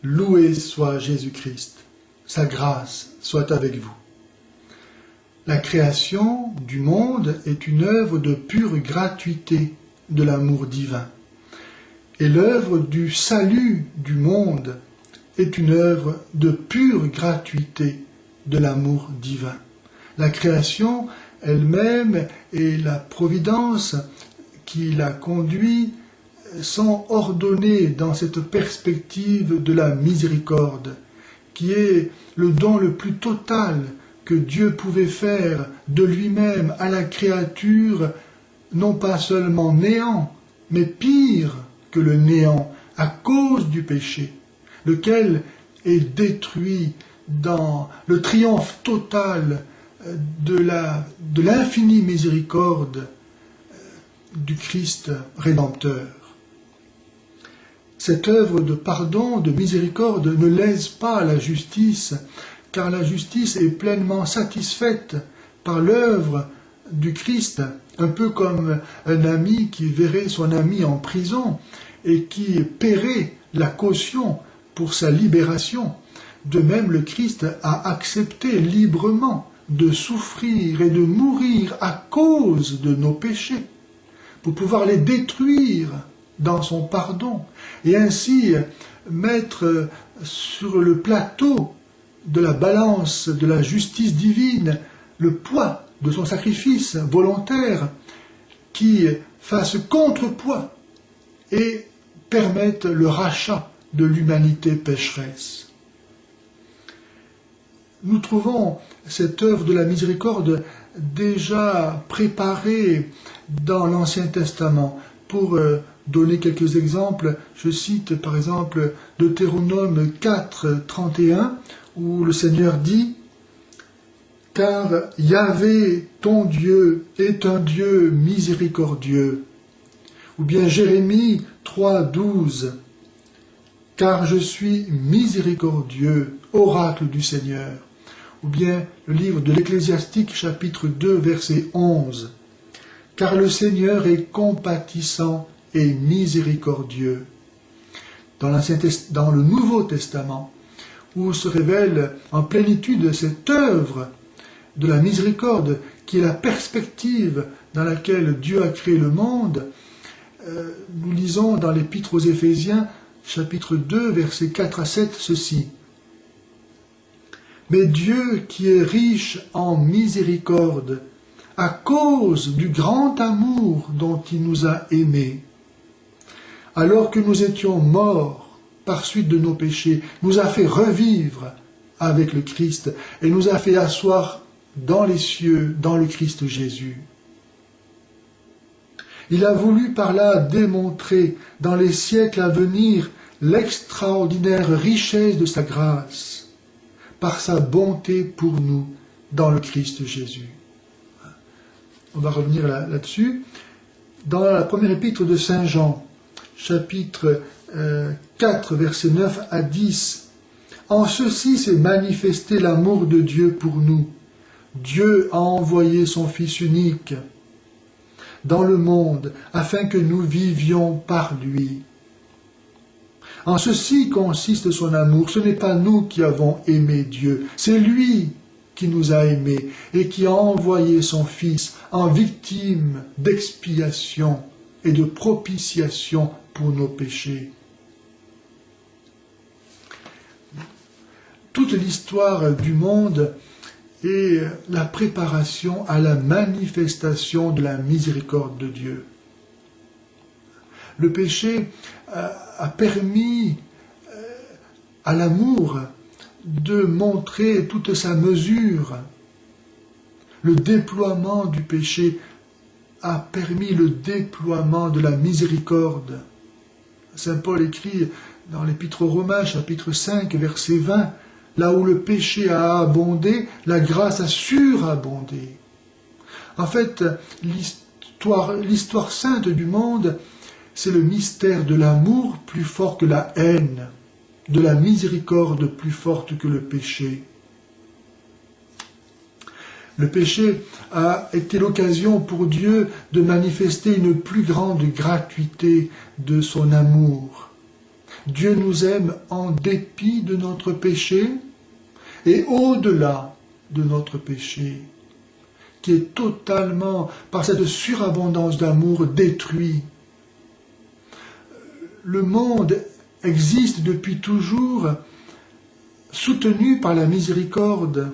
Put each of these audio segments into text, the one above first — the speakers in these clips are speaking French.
Loué soit Jésus-Christ, sa grâce soit avec vous. La création du monde est une œuvre de pure gratuité de l'amour divin. Et l'œuvre du salut du monde est une œuvre de pure gratuité de l'amour divin. La création elle-même et la providence qui la conduit sont ordonnées dans cette perspective de la miséricorde, qui est le don le plus total que Dieu pouvait faire de lui-même à la créature, non pas seulement néant, mais pire que le néant, à cause du péché, lequel est détruit dans le triomphe total de l'infinie miséricorde du Christ Rédempteur. Cette œuvre de pardon, de miséricorde ne lèse pas la justice, car la justice est pleinement satisfaite par l'œuvre du Christ, un peu comme un ami qui verrait son ami en prison et qui paierait la caution pour sa libération. De même, le Christ a accepté librement de souffrir et de mourir à cause de nos péchés, pour pouvoir les détruire dans son pardon, et ainsi mettre sur le plateau de la balance de la justice divine le poids de son sacrifice volontaire qui fasse contrepoids et permette le rachat de l'humanité pécheresse. Nous trouvons cette œuvre de la miséricorde déjà préparée dans l'Ancien Testament. Pour donner quelques exemples, je cite par exemple Deutéronome 4, 31, où le Seigneur dit « Car Yahvé, ton Dieu, est un Dieu miséricordieux ». Ou bien Jérémie 3, 12, « Car je suis miséricordieux, oracle du Seigneur ». Ou bien le livre de l'Ecclésiastique chapitre 2, verset 11, « Car le Seigneur est compatissant et miséricordieux ». Dans le Nouveau Testament, où se révèle en plénitude cette œuvre de la miséricorde, qui est la perspective dans laquelle Dieu a créé le monde, nous lisons dans l'Épître aux Éphésiens, chapitre 2, versets 4 à 7, ceci. « Mais Dieu, qui est riche en miséricorde, à cause du grand amour dont il nous a aimés, alors que nous étions morts par suite de nos péchés, nous a fait revivre avec le Christ et nous a fait asseoir dans les cieux, dans le Christ Jésus. Il a voulu par là démontrer dans les siècles à venir l'extraordinaire richesse de sa grâce, par sa bonté pour nous dans le Christ Jésus. » On va revenir là-dessus. Dans la première épître de Saint Jean, chapitre 4, versets 9 à 10, « En ceci s'est manifesté l'amour de Dieu pour nous. Dieu a envoyé son Fils unique dans le monde, afin que nous vivions par lui. En ceci consiste son amour. Ce n'est pas nous qui avons aimé Dieu, c'est lui qui nous a aimés et qui a envoyé son Fils en victime d'expiation et de propitiation pour nos péchés. » Toute l'histoire du monde est la préparation à la manifestation de la miséricorde de Dieu. Le péché a permis à l'amour de montrer toute sa mesure. Le déploiement du péché a permis le déploiement de la miséricorde. Saint Paul écrit dans l'Épître aux Romains, chapitre 5, verset 20, « Là où le péché a abondé, la grâce a surabondé. » En fait, l'histoire sainte du monde, c'est le mystère de l'amour plus fort que la haine, de la miséricorde plus forte que le péché. Le péché a été l'occasion pour Dieu de manifester une plus grande gratuité de son amour. Dieu nous aime en dépit de notre péché et au-delà de notre péché, qui est totalement, par cette surabondance d'amour, détruit. Le monde existe depuis toujours, soutenu par la miséricorde,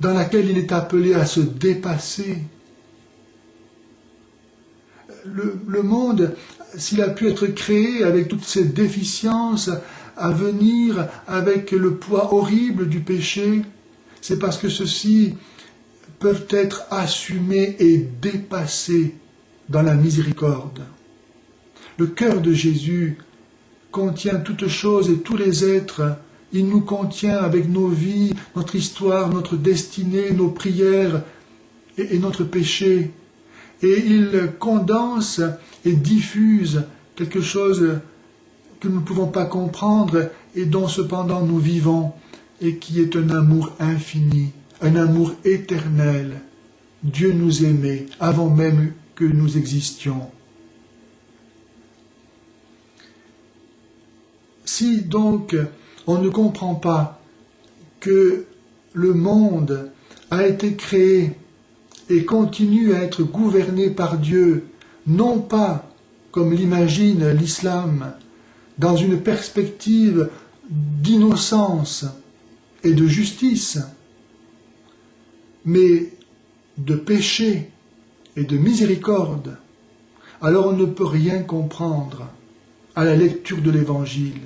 dans laquelle il est appelé à se dépasser. Le monde, s'il a pu être créé avec toutes ses déficiences, à venir avec le poids horrible du péché, c'est parce que ceux-ci peuvent être assumés et dépassés dans la miséricorde. Le cœur de Jésus contient toutes choses et tous les êtres. Il nous contient avec nos vies, notre histoire, notre destinée, nos prières et notre péché. Et il condense et diffuse quelque chose que nous ne pouvons pas comprendre et dont cependant nous vivons, et qui est un amour infini, un amour éternel. Dieu nous aimait avant même que nous existions. Si donc on ne comprend pas que le monde a été créé et continue à être gouverné par Dieu, non pas, comme l'imagine l'islam, dans une perspective d'innocence et de justice, mais de péché et de miséricorde, alors on ne peut rien comprendre à la lecture de l'Évangile.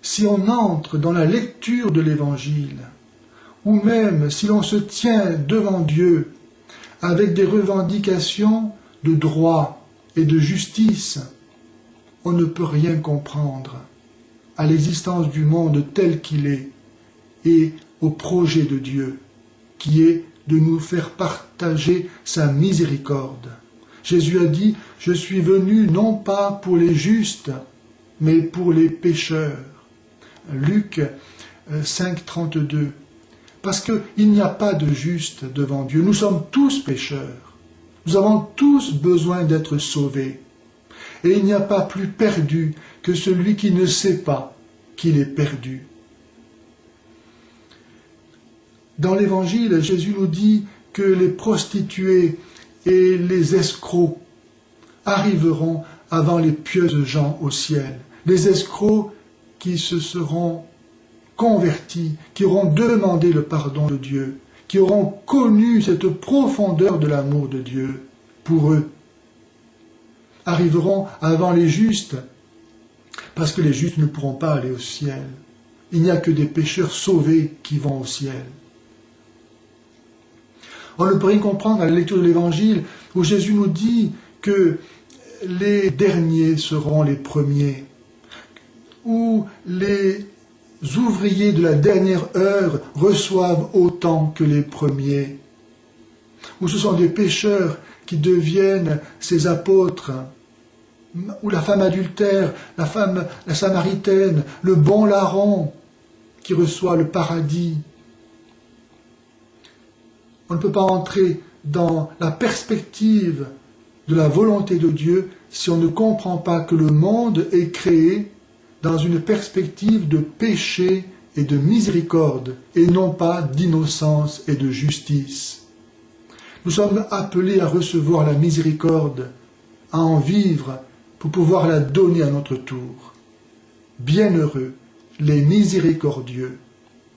Si on entre dans la lecture de l'Évangile, ou même si l'on se tient devant Dieu avec des revendications de droit et de justice, on ne peut rien comprendre à l'existence du monde tel qu'il est et au projet de Dieu, qui est de nous faire partager sa miséricorde. Jésus a dit « Je suis venu non pas pour les justes, mais pour les pécheurs ». Luc 5, 32. Parce qu'il n'y a pas de juste devant Dieu. Nous sommes tous pécheurs. Nous avons tous besoin d'être sauvés. Et il n'y a pas plus perdu que celui qui ne sait pas qu'il est perdu. Dans l'Évangile, Jésus nous dit que les prostituées et les escrocs arriveront avant les pieuses gens au ciel. Les escrocs qui se seront convertis, qui auront demandé le pardon de Dieu, qui auront connu cette profondeur de l'amour de Dieu pour eux, arriveront avant les justes, parce que les justes ne pourront pas aller au ciel. Il n'y a que des pécheurs sauvés qui vont au ciel. On ne peut rien comprendre à la lecture de l'Évangile où Jésus nous dit que les derniers seront les premiers, où les ouvriers de la dernière heure reçoivent autant que les premiers, où ce sont des pécheurs qui deviennent ces apôtres, où la femme adultère, la samaritaine, le bon larron qui reçoit le paradis. On ne peut pas entrer dans la perspective de la volonté de Dieu si on ne comprend pas que le monde est créé dans une perspective de péché et de miséricorde, et non pas d'innocence et de justice. Nous sommes appelés à recevoir la miséricorde, à en vivre pour pouvoir la donner à notre tour. Bienheureux les miséricordieux,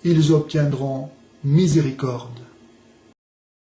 ils obtiendront miséricorde.